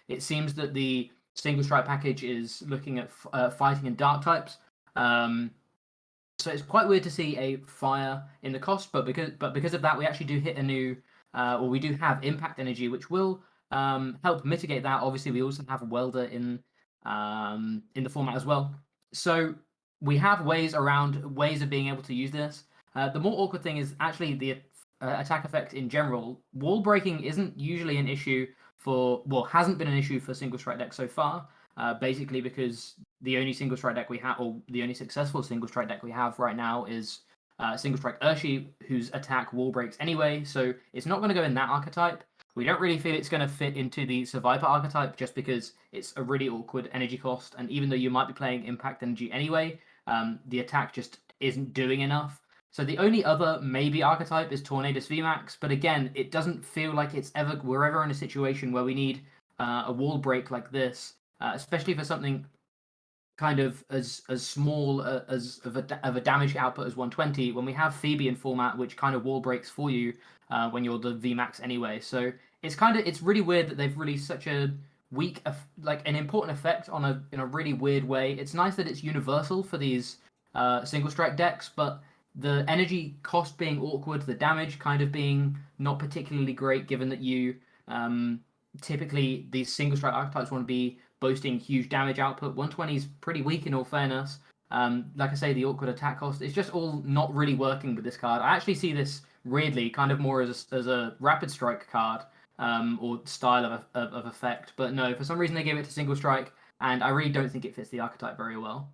It seems that the single strike package is looking at fighting and dark types. So it's quite weird to see a fire in the cost, but because of that, we actually do hit a new, or we do have impact energy, which will help mitigate that. Obviously, we also have welder in the format as well. So we have ways of being able to use this. The more awkward thing is actually the attack effect in general. Wall breaking isn't usually an issue hasn't been an issue for single strike decks so far. Basically because the only single strike deck we have, or the only successful single strike deck we have right now is single strike Urshi, whose attack wall breaks anyway. So it's not going to go in that archetype. We don't really feel it's going to fit into the Survivor archetype, just because it's a really awkward energy cost. And even though you might be playing impact energy anyway, the attack just isn't doing enough. So the only other maybe archetype is Tornadus VMAX, but again, it doesn't feel like we're ever in a situation where we need a wall break like this, especially for something kind of as small of a damage output as 120. When we have Phoebe in format, which kind of wall breaks for you when you're the VMAX anyway. So it's really weird that they've released such a weak, an important effect in a really weird way. It's nice that it's universal for these single strike decks, but the energy cost being awkward, the damage kind of being not particularly great, given that you typically these single strike archetypes want to be boasting huge damage output. 120 is pretty weak in all fairness. Like I say, the awkward attack cost, it's just all not really working with this card. I actually see this weirdly kind of more as a rapid strike card or style of effect. But no, for some reason they gave it to single strike, and I really don't think it fits the archetype very well.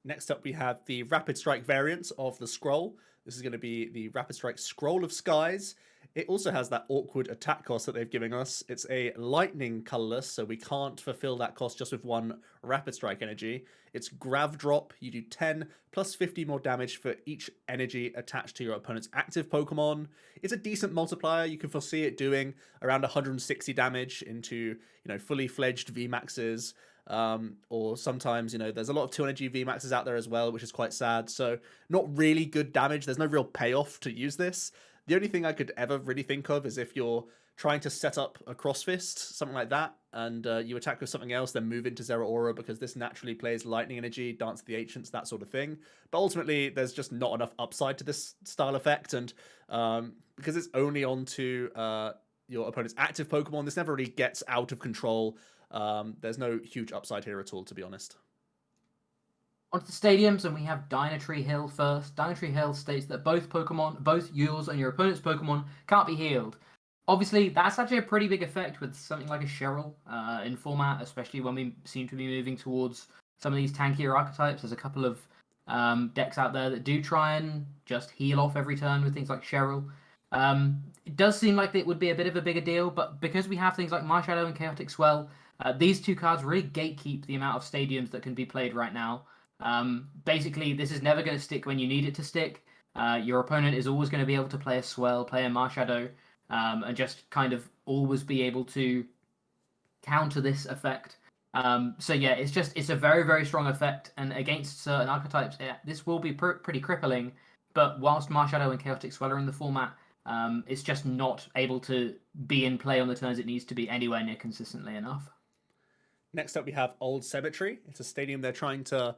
Next up, we have the Rapid Strike variant of the scroll. This is going to be the Rapid Strike Scroll of Skies. It also has that awkward attack cost that they've given us. It's a lightning colorless, so we can't fulfill that cost just with one Rapid Strike energy. It's Grav Drop. You do 10 plus 50 more damage for each energy attached to your opponent's active Pokemon. It's a decent multiplier. You can foresee it doing around 160 damage into fully fledged VMAXs. Or sometimes, there's a lot of 2 energy VMAXs out there as well, which is quite sad. So not really good damage. There's no real payoff to use this. The only thing I could ever really think of is if you're trying to set up a Crossfist, something like that, and you attack with something else, then move into Zeraora, because this naturally plays lightning energy, Dance of the Ancients, that sort of thing. But ultimately, there's just not enough upside to this style effect, and because it's only onto your opponent's active Pokemon, this never really gets out of control. There's no huge upside here at all, to be honest. Onto the stadiums, and we have Dyna Hill first. Dyna Hill states that both yours and your opponent's Pokemon can't be healed. Obviously, that's actually a pretty big effect with something like a Cheryl in format, especially when we seem to be moving towards some of these tankier archetypes. There's a couple of decks out there that do try and just heal off every turn with things like Cheryl. It does seem like it would be a bit of a bigger deal, but because we have things like Marshadow and Chaotic Swell, these two cards really gatekeep the amount of stadiums that can be played right now. Basically, this is never going to stick when you need it to stick. Your opponent is always going to be able to play a Swell, play a Marshadow, and just kind of always be able to counter this effect. So yeah, it's a very, very strong effect, and against certain archetypes, this will be pretty crippling. But whilst Marshadow and Chaotic Swell are in the format, it's just not able to be in play on the turns it needs to be anywhere near consistently enough. Next up, we have Old Cemetery. It's a stadium they're trying to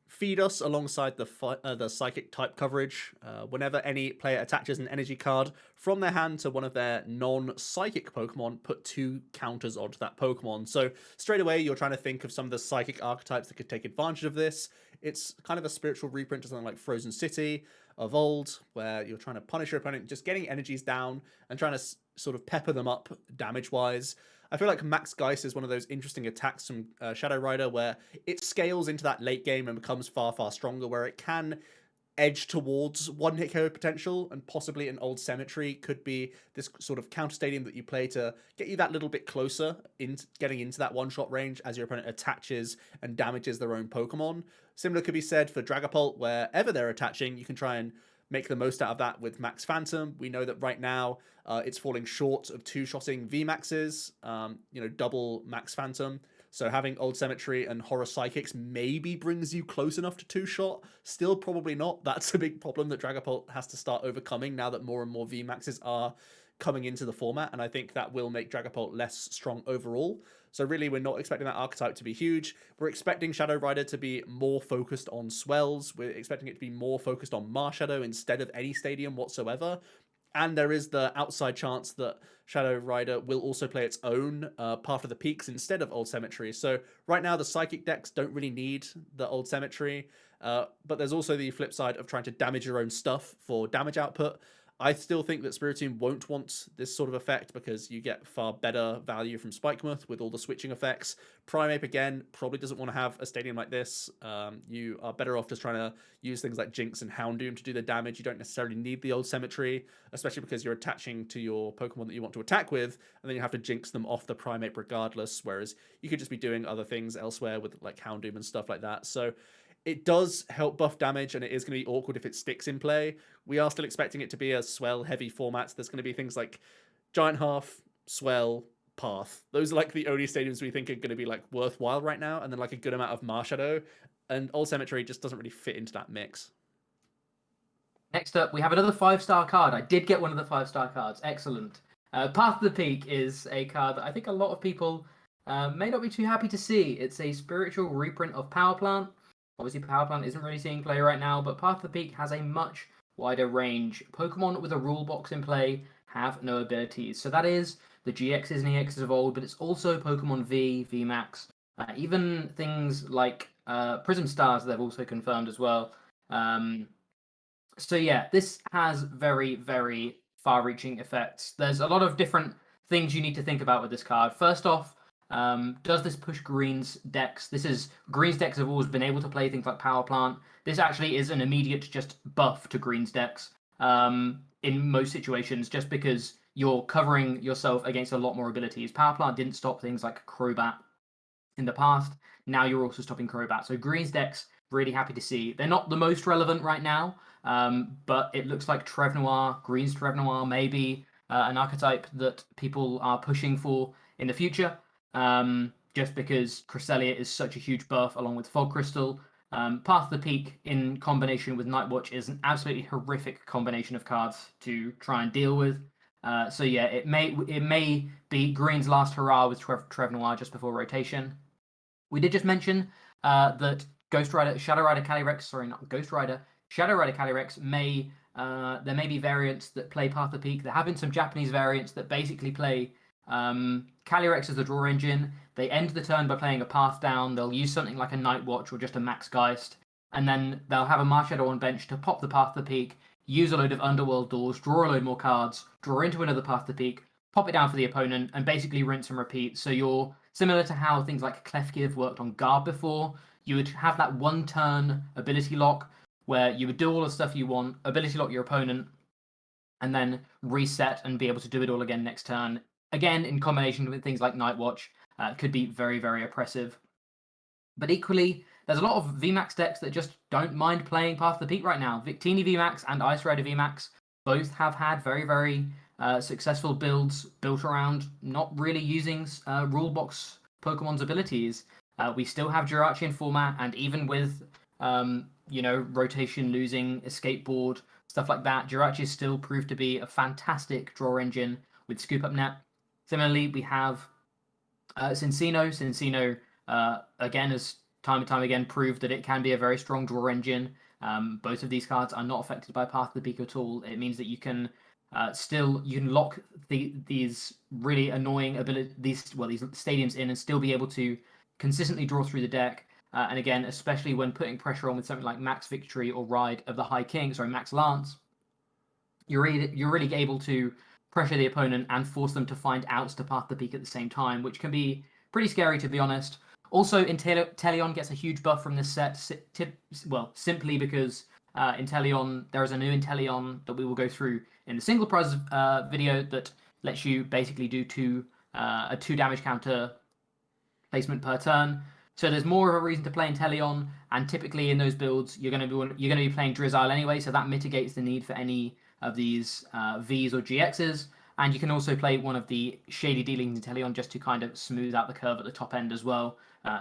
feed us alongside the psychic type coverage. Whenever any player attaches an energy card from their hand to one of their non-psychic Pokemon, put 2 counters onto that Pokemon. So straight away, you're trying to think of some of the psychic archetypes that could take advantage of this. It's kind of a spiritual reprint to something like Frozen City of old, where you're trying to punish your opponent, just getting energies down and trying to sort of pepper them up damage-wise. I feel like Max Geist is one of those interesting attacks from Shadow Rider where it scales into that late game and becomes far, far stronger, where it can edge towards one-hit KO potential, and possibly an Old Cemetery could be this sort of counter stadium that you play to get you that little bit closer in getting into that one-shot range as your opponent attaches and damages their own Pokemon. Similar could be said for Dragapult, wherever they're attaching, you can try and make the most out of that with Max Phantom. We know that right now it's falling short of 2-shotting VMAXs, double Max Phantom. So having Old Cemetery and Horror Psychics maybe brings you close enough to 2-shot. Still probably not. That's a big problem that Dragapult has to start overcoming now that more and more VMAXs are coming into the format, and I think that will make Dragapult less strong overall. So really, we're not expecting that archetype to be huge. We're expecting Shadow Rider to be more focused on Swells. We're expecting it to be more focused on Marshadow instead of any stadium whatsoever. And there is the outside chance that Shadow Rider will also play its own Path of the Peaks instead of Old Cemetery. So right now, the Psychic decks don't really need the Old Cemetery. But there's also the flip side of trying to damage your own stuff for damage output. I still think that Spiritomb won't want this sort of effect because you get far better value from Spikemuth with all the switching effects. Primeape, again, probably doesn't want to have a stadium like this. You are better off just trying to use things like Jinx and Houndoom to do the damage. You don't necessarily need the Old Cemetery, especially because you're attaching to your Pokemon that you want to attack with, and then you have to Jinx them off the Primeape regardless, whereas you could just be doing other things elsewhere with like Houndoom and stuff like that. So it does help buff damage, and it is going to be awkward if it sticks in play. We are still expecting it to be a Swell-heavy format. There's going to be things like Giant Half, Swell, Path. Those are like the only stadiums we think are going to be like worthwhile right now, and then like a good amount of Marshadow. And Old Cemetery just doesn't really fit into that mix. Next up, we have another 5-star card. I did get one of the 5-star cards. Excellent. Path of the Peak is a card that I think a lot of people may not be too happy to see. It's a spiritual reprint of Power Plant. Obviously, Power Plant isn't really seeing play right now, but Path of the Peak has a much wider range. Pokemon with a rule box in play have no abilities. So that is the GXs and EXs of old, but it's also Pokemon V, VMAX, even things like Prism Stars they've also confirmed as well. So yeah, this has very, very far-reaching effects. There's a lot of different things you need to think about with this card. First off, does this push Green's decks? Green's decks have always been able to play things like Power Plant. This actually is an immediate just buff to Green's decks in most situations, just because you're covering yourself against a lot more abilities. Power Plant didn't stop things like Crobat in the past. Now you're also stopping Crobat. So Green's decks, really happy to see. They're not the most relevant right now, but it looks like Trevnoir, Green's Trevnoir, maybe an archetype that people are pushing for in the future. Just because Cresselia is such a huge buff along with Fog Crystal. Path of the Peak in combination with Nightwatch is an absolutely horrific combination of cards to try and deal with. So yeah, it may be Green's last hurrah with Trevnoir just before rotation. We did just mention that Shadow Rider Calyrex there may be variants that play Path of the Peak. There have been some Japanese variants that basically play Calyrex as the draw engine. They end the turn by playing a Path down. They'll use something like a Nightwatch or just a Max Geist, and then they'll have a Marshadow on bench to pop the Path of the Peak, use a load of Underworld doors, draw a load more cards, draw into another Path of the Peak, pop it down for the opponent, and basically rinse and repeat. So you're similar to how things like Klefkiv worked on Garb before. You would have that one turn ability lock where you would do all the stuff you want, ability lock your opponent, and then reset and be able to do it all again next turn. Again, in combination with things like Nightwatch, could be very, very oppressive. But equally, there's a lot of VMAX decks that just don't mind playing Path of the Peak right now. Victini VMAX and Ice Rider VMAX both have had very, very successful builds built around not really using rulebox Pokemon's abilities. We still have Jirachi in format, and even with rotation losing, escape board, stuff like that, Jirachi has still proved to be a fantastic draw engine with Scoop Up Net. Similarly, we have Cincino. Cincino, again, has time and time again proved that it can be a very strong draw engine. Both of these cards are not affected by Path of the Peak at all. It means that you can you can lock these really annoying these stadiums in and still be able to consistently draw through the deck. And again, especially when putting pressure on with something like Max Victory or Ride of the High King, Max Lance, you're really able to pressure the opponent and force them to find outs to Path the Peak at the same time, which can be pretty scary, to be honest. Also, Inteleon gets a huge buff from this set, simply because Inteleon, there is a new Inteleon that we will go through in the single prize video that lets you basically do a 2 damage counter placement per turn. So there's more of a reason to play Inteleon, and typically in those builds you're going to be playing Drizzile anyway, so that mitigates the need for any of these Vs or GXs. And you can also play one of the Shady Dealings Inteleon just to kind of smooth out the curve at the top end as well,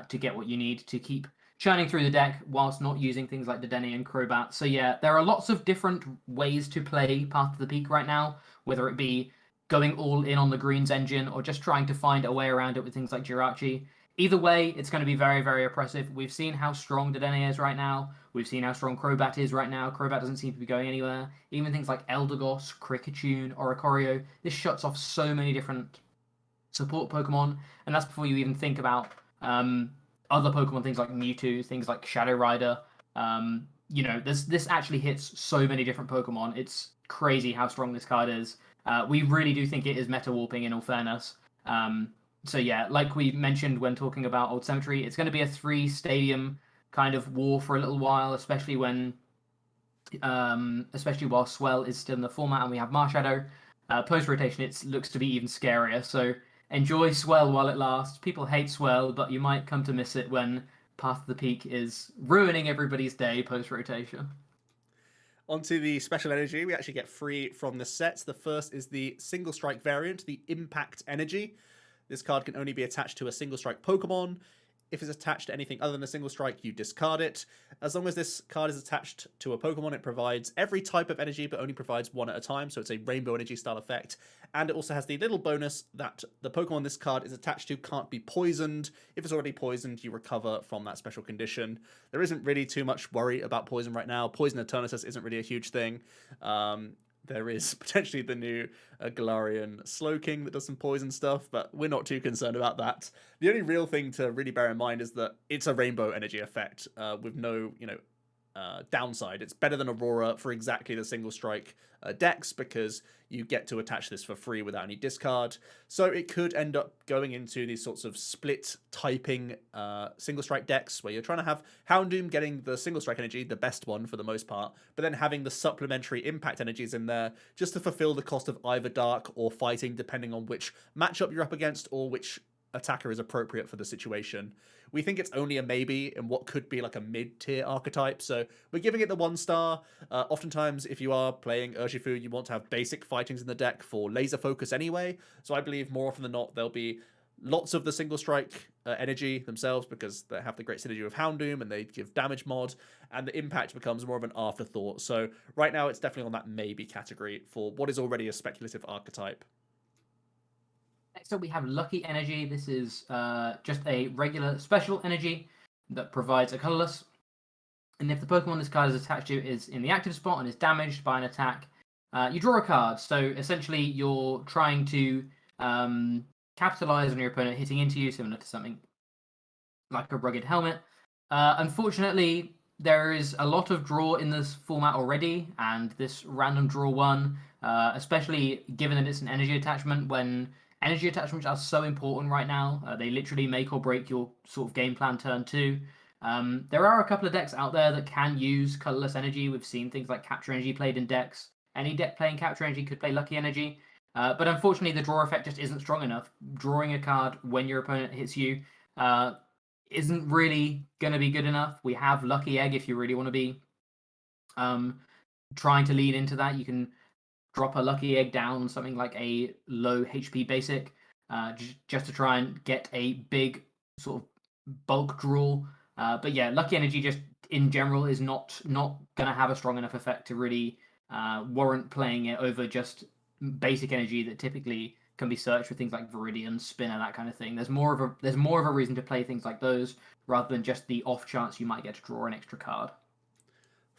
to get what you need to keep churning through the deck whilst not using things like Dedenne and Crobat. So yeah, there are lots of different ways to play Path to the Peak right now, whether it be going all in on the greens engine or just trying to find a way around it with things like Jirachi. Either way, it's going to be very, very oppressive. We've seen how strong Dedenne is right now. We've seen how strong Crobat is right now. Crobat doesn't seem to be going anywhere. Even things like Eldegoss, Kricketune, Oricorio, this shuts off so many different support Pokemon, and that's before you even think about other Pokemon, things like Mewtwo, things like Shadow Rider. This actually hits so many different Pokemon. It's crazy how strong this card is. We really do think it is meta warping, in all fairness. So yeah, like we mentioned when talking about Old Cemetery, it's going to be a 3-stadium kind of war for a little while, especially while Swell is still in the format and we have Marshadow. Post rotation, it looks to be even scarier. So enjoy Swell while it lasts. People hate Swell, but you might come to miss it when Path to the Peak is ruining everybody's day post rotation. Onto the special energy, we actually get 3 from the set. The first is the single strike variant, the Impact Energy. This card can only be attached to a single strike Pokemon. If it's attached to anything other than a single strike, you discard it. As long as this card is attached to a Pokemon, it provides every type of energy, but only provides one at a time, so it's a rainbow energy style effect. And it also has the little bonus that the Pokemon this card is attached to can't be poisoned. If it's already poisoned, you recover from that special condition. There isn't really too much worry about poison right now. Poison Eternatus isn't really a huge thing. There is potentially the new Galarian Slowking that does some poison stuff, but we're not too concerned about that. The only real thing to really bear in mind is that it's a rainbow energy effect with no, downside. It's better than Aurora for exactly the single strike decks because you get to attach this for free without any discard. So it could end up going into these sorts of split typing single strike decks where you're trying to have Houndoom getting the single strike energy, the best one for the most part, but then having the supplementary impact energies in there just to fulfill the cost of either dark or fighting, depending on which matchup you're up against or which attacker is appropriate for the situation. We think it's only a maybe in what could be like a mid-tier archetype, so we're giving it the 1 star. Oftentimes, if you are playing Urshifu, you want to have basic fightings in the deck for laser focus anyway, so I believe more often than not there'll be lots of the single strike energy themselves because they have the great synergy with Houndoom and they give damage mod, and the impact becomes more of an afterthought. So right now it's definitely on that maybe category for what is already a speculative archetype. Next up, we have Lucky Energy. This is just a regular special energy that provides a colorless. And if the Pokemon this card is attached to is in the active spot and is damaged by an attack, you draw a card. So essentially, you're trying to capitalize on your opponent hitting into you, similar to something like a Rugged Helmet. Unfortunately, there is a lot of draw in this format already, and this random draw 1, especially given that it's an energy attachment, when energy attachments are so important right now. They literally make or break your sort of game plan turn 2. There are a couple of decks out there that can use colorless energy. We've seen things like Capture Energy played in decks. Any deck playing Capture Energy could play Lucky Energy. But unfortunately, the draw effect just isn't strong enough. Drawing a card when your opponent hits you isn't really going to be good enough. We have Lucky Egg if you really want to be trying to lean into that. You can drop a lucky egg down something like a low HP basic, just to try and get a big sort of bulk draw. But yeah, lucky energy just in general is not gonna have a strong enough effect to really warrant playing it over just basic energy that typically can be searched for things like Viridian, Spinner, that kind of thing. There's more of a reason to play things like those rather than just the off chance you might get to draw an extra card.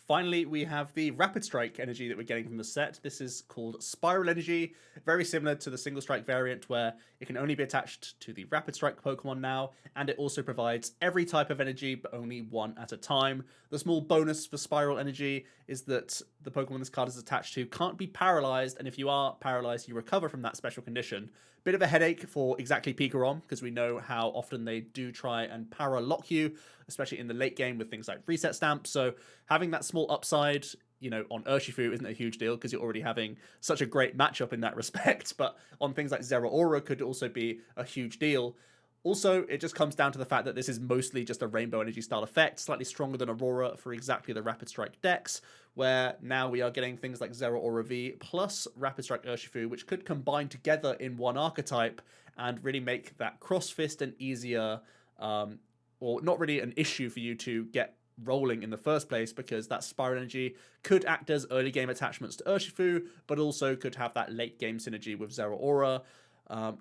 Finally, we have the Rapid Strike energy that we're getting from the set. This is called Spiral Energy, very similar to the Single Strike variant where it can only be attached to the Rapid Strike Pokemon now, and it also provides every type of energy but only one at a time. The small bonus for Spiral Energy is that the Pokemon this card is attached to can't be paralyzed, and if you are paralyzed, you recover from that special condition. Bit of a headache for exactly Pikarom, because we know how often they do try and para-lock you, especially in the late game with things like Reset Stamp, so having that small upside, on Urshifu isn't a huge deal because you're already having such a great matchup in that respect, but on things like Zeraora could also be a huge deal. Also, it just comes down to the fact that this is mostly just a Rainbow Energy style effect, slightly stronger than Aurora for exactly the Rapid Strike decks, where now we are getting things like Zeraora V plus Rapid Strike Urshifu, which could combine together in one archetype and really make that Cross Fist an easier, or not really an issue for you to get rolling in the first place, because that Spiral Energy could act as early game attachments to Urshifu, but also could have that late game synergy with Zeraora.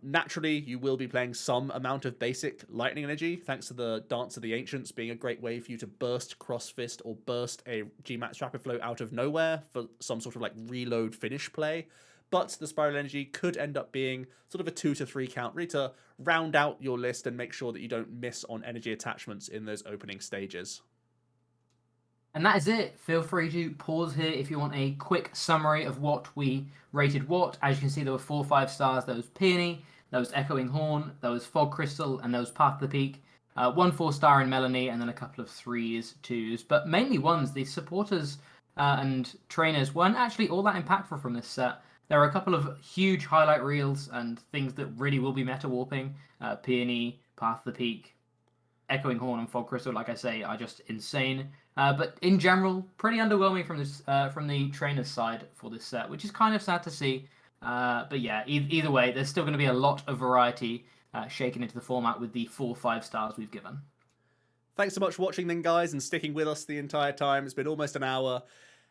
Naturally, you will be playing some amount of basic Lightning Energy, thanks to the Dance of the Ancients being a great way for you to burst Cross Fist or burst a Gmax Rapid Flow out of nowhere for some sort of like reload finish play. But the Spiral Energy could end up being sort of a 2 to 3 count, really to round out your list and make sure that you don't miss on energy attachments in those opening stages. And that is it. Feel free to pause here if you want a quick summary of what we rated what. As you can see, there were 4 5-stars. There was Peony, there was Echoing Horn, there was Fog Crystal, and there was Path to the Peak. 1 4-star in Melony, and then a couple of 3s, 2s, but mainly 1s. The supporters and trainers weren't actually all that impactful from this set. There are a couple of huge highlight reels and things that really will be meta warping. Peony, Path to the Peak, Echoing Horn, and Fog Crystal, like I say, are just insane. But in general, pretty underwhelming from this from the trainer's side for this set, which is kind of sad to see. But yeah, either way, there's still going to be a lot of variety shaken into the format with the 4 5-stars we've given. Thanks so much for watching then, guys, and sticking with us the entire time. It's been almost an hour.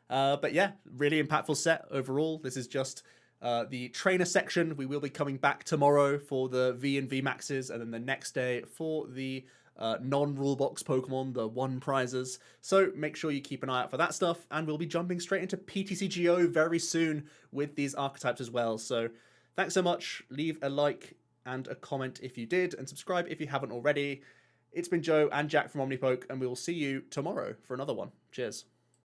But yeah, really impactful set overall. This is just the trainer section. We will be coming back tomorrow for the V and V Maxes, and then the next day for the non-rule box Pokemon, the 1 prizes. So make sure you keep an eye out for that stuff, and we'll be jumping straight into PTCGO very soon with these archetypes as well. So thanks so much. Leave a like and a comment if you did, and subscribe if you haven't already. It's been Joe and Jack from Omnipoke, and we will see you tomorrow for another one. Cheers.